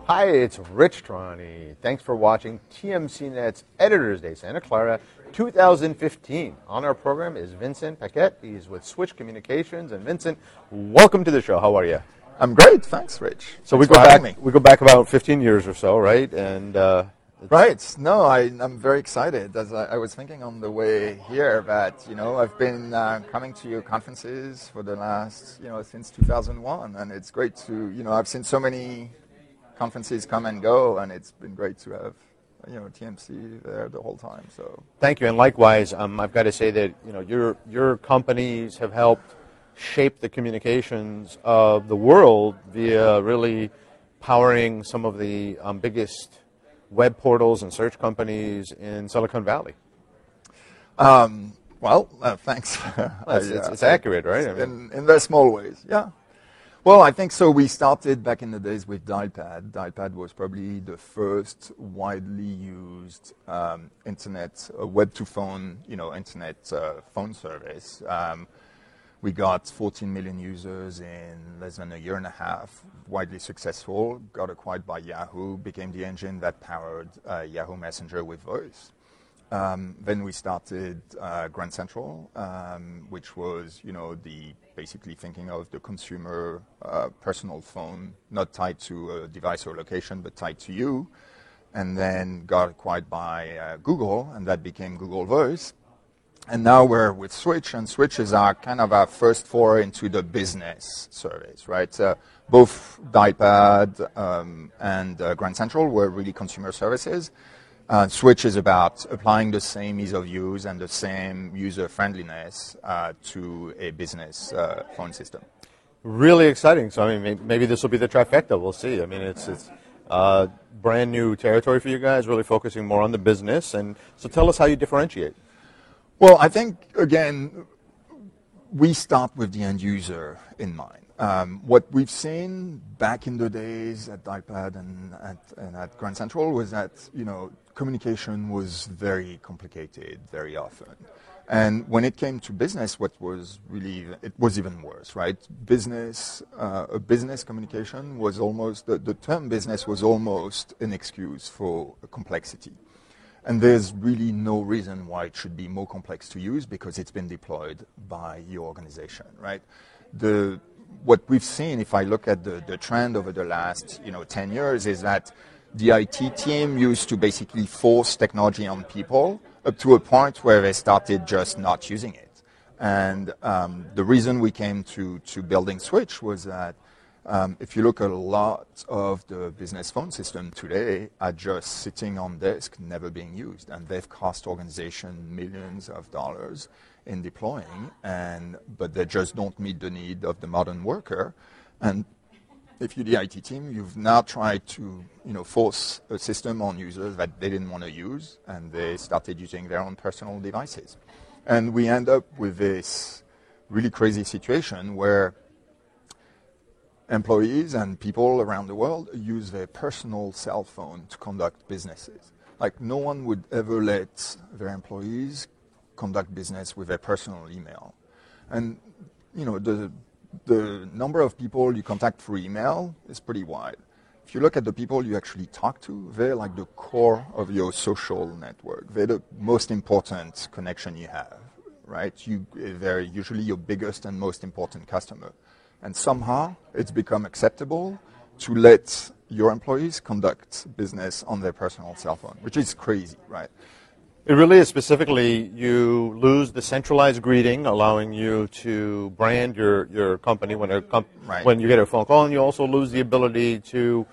Hi, it's Rich Trani. Thanks for watching TMC Net's Editor's Day Santa Clara 2015. On our program is Vincent Paquette. He's with Switch Communications. And Vincent, welcome to the show. How are you? I'm great, thanks, Rich. So Thanks we go back about 15 years or so, right? And right. No, I'm very excited. As I was thinking on the way here that I've been coming to your conferences for the last since 2001, and it's great to I've seen so many conferences come and go, and it's been great to have TMC there the whole time. So thank you, and likewise, I've got to say that your companies have helped shape the communications of the world via really powering some of the biggest web portals and search companies in Silicon Valley. Thanks. It's accurate, right? In their small ways, yeah. Well, I think so. We started back in the days with Dialpad. Dialpad was probably the first widely used internet, web-to-phone, internet phone service. We got 14 million users in less than a year and a half, widely successful, got acquired by Yahoo, became the engine that powered Yahoo Messenger with voice. Then we started Grand Central, which was, basically thinking of the consumer personal phone, not tied to a device or location, but tied to you. And then got acquired by Google, and that became Google Voice. And now we're with Switch, and Switch is our first foray into the business service, right? Both Dialpad and Grand Central were really consumer services. Switch is about applying the same ease of use and the same user friendliness to a business phone system. Really exciting. So, maybe this will be the trifecta. We'll see. It's brand new territory for you guys, really focusing more on the business. And so tell us how you differentiate. Well, I think, again, we start with the end user in mind. What we've seen back in the days at Dialpad and at Grand Central was that, communication was very complicated very often. And when it came to business, it was even worse, right? Business communication was almost, the term business was almost an excuse for complexity. And there's really no reason why it should be more complex to use because it's been deployed by your organization, right? What we've seen, if I look at the trend over the last 10 years, is that the IT team used to basically force technology on people up to a point where they started just not using it. And the reason we came to building Switch was that if you look at a lot of the business phone system today are just sitting on disk, never being used, and they've cost organizations millions of dollars in deploying, but they just don't meet the need of the modern worker. And if you're the IT team, you've now tried to force a system on users that they didn't want to use, and they started using their own personal devices. And we end up with this really crazy situation where employees and people around the world use their personal cell phone to conduct businesses. Like, no one would ever let their employees conduct business with their personal email. And, the number of people you contact through email is pretty wide. If you look at the people you actually talk to, they're like the core of your social network. They're the most important connection you have, right? They're usually your biggest and most important customer. And somehow it's become acceptable to let your employees conduct business on their personal cell phone, which is crazy, right? It really is. Specifically, you lose the centralized greeting, allowing you to brand your company when you get a phone call, and you also lose the ability to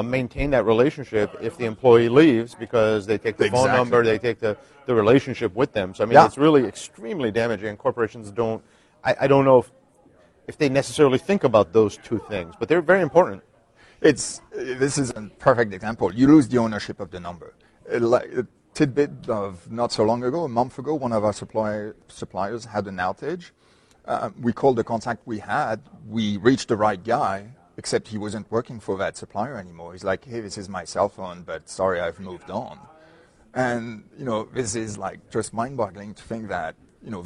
maintain that relationship if the employee leaves because they take the phone number, they take the relationship with them. So, It's really extremely damaging. Corporations don't, I don't know if they necessarily think about those two things, but they're very important. This is a perfect example. You lose the ownership of the number. A tidbit of not so long ago, a month ago, one of our suppliers had an outage. We called the contact we had. We reached the right guy, except he wasn't working for that supplier anymore. He's like, hey, this is my cell phone, but sorry, I've moved on. And, this is like just mind-boggling to think that,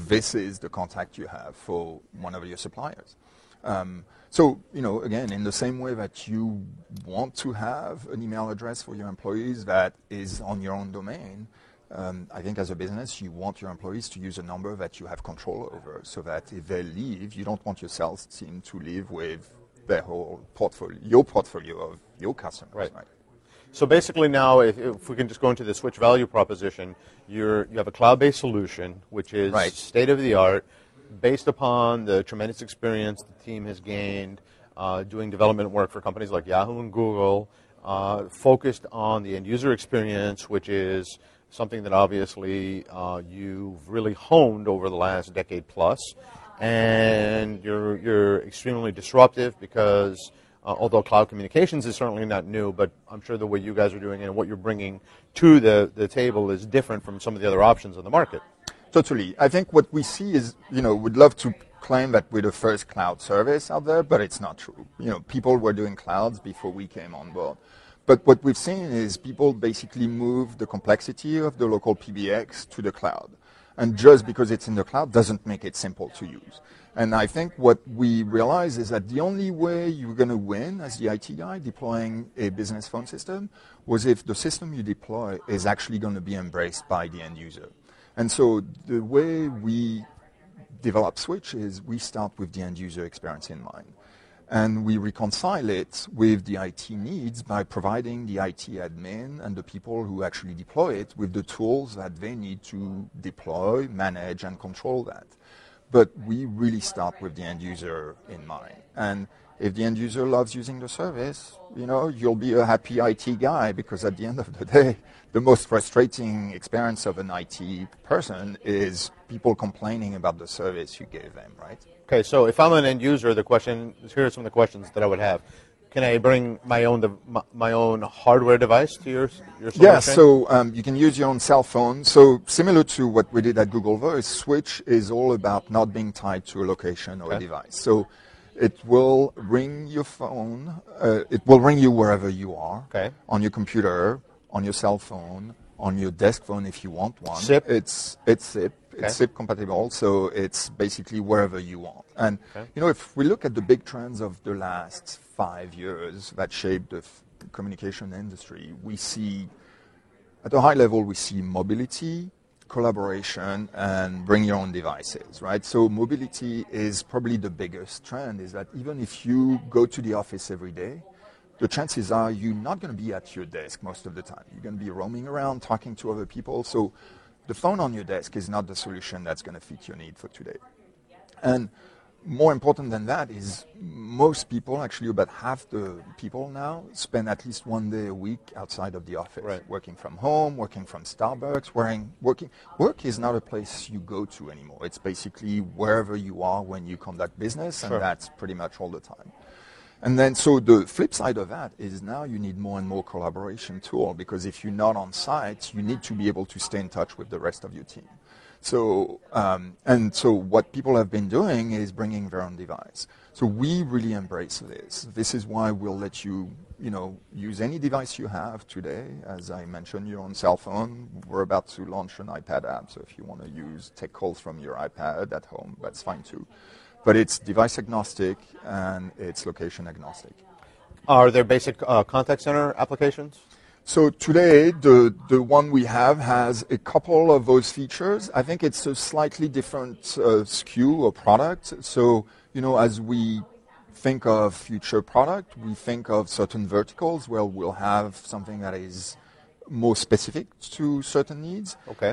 this is the contact you have for one of your suppliers. So, again, in the same way that you want to have an email address for your employees that is on your own domain, I think as a business, you want your employees to use a number that you have control over, so that if they leave, you don't want your sales team to leave with their whole portfolio of your customers. Right. So basically now, if we can just go into the Switch value proposition, you have a cloud-based solution, which is state-of-the-art, based upon the tremendous experience the team has gained doing development work for companies like Yahoo and Google, focused on the end-user experience, which is something that obviously you've really honed over the last decade plus, and you're extremely disruptive because although cloud communications is certainly not new, but I'm sure the way you guys are doing it and what you're bringing to the table is different from some of the other options on the market. Totally. I think what we see is, we'd love to claim that we're the first cloud service out there, but it's not true. People were doing clouds before we came on board. But what we've seen is people basically move the complexity of the local PBX to the cloud. And just because it's in the cloud doesn't make it simple to use. And I think what we realize is that the only way you're going to win as the IT guy deploying a business phone system was if the system you deploy is actually going to be embraced by the end user. And so the way we develop Switch is we start with the end user experience in mind. And we reconcile it with the IT needs by providing the IT admin and the people who actually deploy it with the tools that they need to deploy, manage, and control that. But we really start with the end user in mind. And if the end user loves using the service, you'll be a happy IT guy, because at the end of the day, the most frustrating experience of an IT person is people complaining about the service you gave them, right? Okay, so if I'm an end user, here are some of the questions that I would have. Can I bring my own hardware device to your solution? Yeah, so you can use your own cell phone. So similar to what we did at Google Voice, Switch is all about not being tied to a location or a device. So it will ring your phone. It will ring you wherever you are, on your computer, on your cell phone, on your desk phone if you want one. SIP? It's SIP. It's SIP compatible, so it's basically wherever you want. And if we look at the big trends of the last 5 years that shaped the communication industry, we see, at a high level, we see mobility, collaboration, and bring your own devices, right? So mobility is probably the biggest trend, is that even if you go to the office every day, the chances are you're not going to be at your desk most of the time. You're going to be roaming around, talking to other people. So the phone on your desk is not the solution that's going to fit your need for today. And more important than that is most people, actually about half the people now, spend at least one day a week outside of the office, working from home, working from Starbucks, working. Work is not a place you go to anymore. It's basically wherever you are when you conduct business, and that's pretty much all the time. And then, so the flip side of that is now you need more and more collaboration tool, because if you're not on site, you need to be able to stay in touch with the rest of your team. So, so what people have been doing is bringing their own device. So we really embrace this. This is why we'll let you, use any device you have today. As I mentioned, your own cell phone. We're about to launch an iPad app, so if you want to take calls from your iPad at home, that's fine too. But it's device agnostic and it's location agnostic. Are there basic contact center applications? So today, the one we have has a couple of those features. I think it's a slightly different SKU or product. So, as we think of future product, we think of certain verticals where we'll have something that is more specific to certain needs. Okay.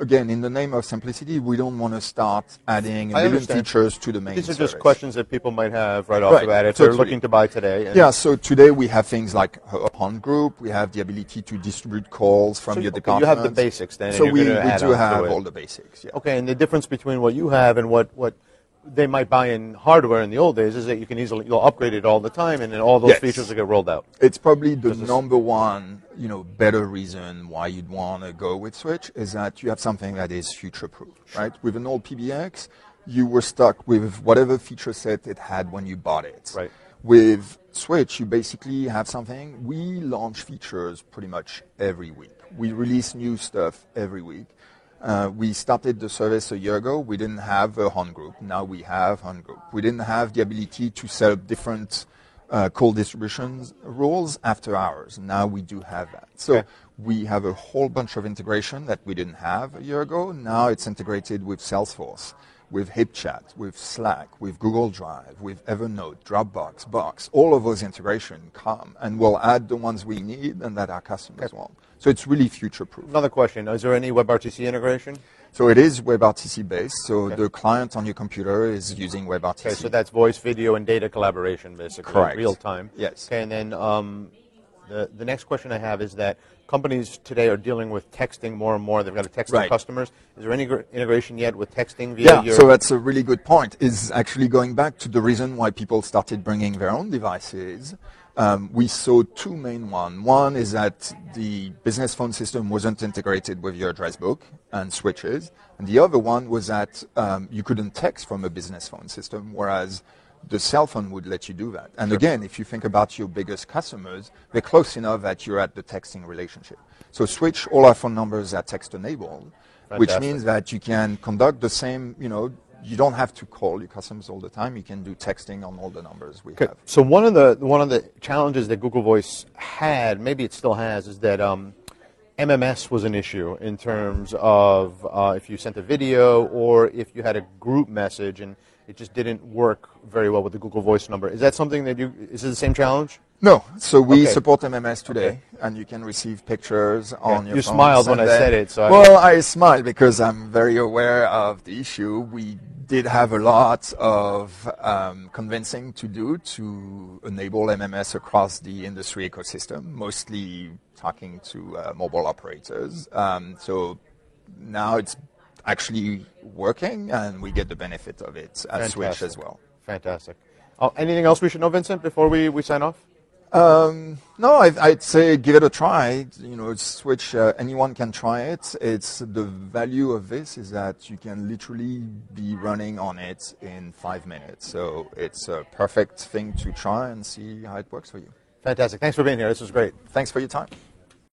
Again, in the name of simplicity, we don't want to start adding a million features to the main service. These are just questions that people might have right off the bat if they're looking to buy today. Yeah, so today we have things like a hunt group. We have the ability to distribute calls from your department. You have the basics then. So we do have all the basics. Yeah. Okay, and the difference between what you have and what they might buy in hardware in the old days is that you'll upgrade it all the time, and then all those features will get rolled out. It's probably the number one, better reason why you'd want to go with Switch is that you have something that is future-proof, right? With an old PBX, you were stuck with whatever feature set it had when you bought it. Right. With Switch, you basically have something. We launch features pretty much every week. We release new stuff every week. We started the service a year ago. We didn't have a Hunt group. Now we have Hunt group. We didn't have the ability to set up different call distribution rules after hours. Now we do have that. So we have a whole bunch of integration that we didn't have a year ago. Now it's integrated with Salesforce, with HipChat, with Slack, with Google Drive, with Evernote, Dropbox, Box. All of those integrations come, and we'll add the ones we need and that our customers want. So it's really future-proof. Another question, is there any WebRTC integration? So it is WebRTC based, so the client on your computer is using WebRTC. Okay, so that's voice, video, and data collaboration, basically. Correct. Real time. Yes. Okay, and then the next question I have is that companies today are dealing with texting more and more. They've got to text their customers. Is there any integration yet with texting via your... So that's a really good point. Is actually going back to the reason why people started bringing their own devices. We saw two main ones. One is that the business phone system wasn't integrated with your address book and switches. And the other one was that you couldn't text from a business phone system, whereas the cell phone would let you do that. And again, if you think about your biggest customers, they're close enough that you're at the texting relationship. So Switch, all our phone numbers are text-enabled, which means that you can conduct the same, you don't have to call your customers all the time. You can do texting on all the numbers we have. So one of the challenges that Google Voice had, maybe it still has, is that MMS was an issue in terms of if you sent a video or if you had a group message and it just didn't work very well with the Google Voice number. Is that something that is it the same challenge? No. So we support MMS today, and you can receive pictures on your phone. You smiled when I said it. So I smiled because I'm very aware of the issue. We did have a lot of convincing to do to enable MMS across the industry ecosystem, mostly talking to mobile operators. So now it's actually working, and we get the benefit of it at Switch as well. Fantastic. Anything else we should know, Vincent, before we sign off? No, I'd say give it a try. Switch, anyone can try it. It's the value of this is that you can literally be running on it in 5 minutes. So it's a perfect thing to try and see how it works for you. Fantastic. Thanks for being here. This was great. Thanks for your time.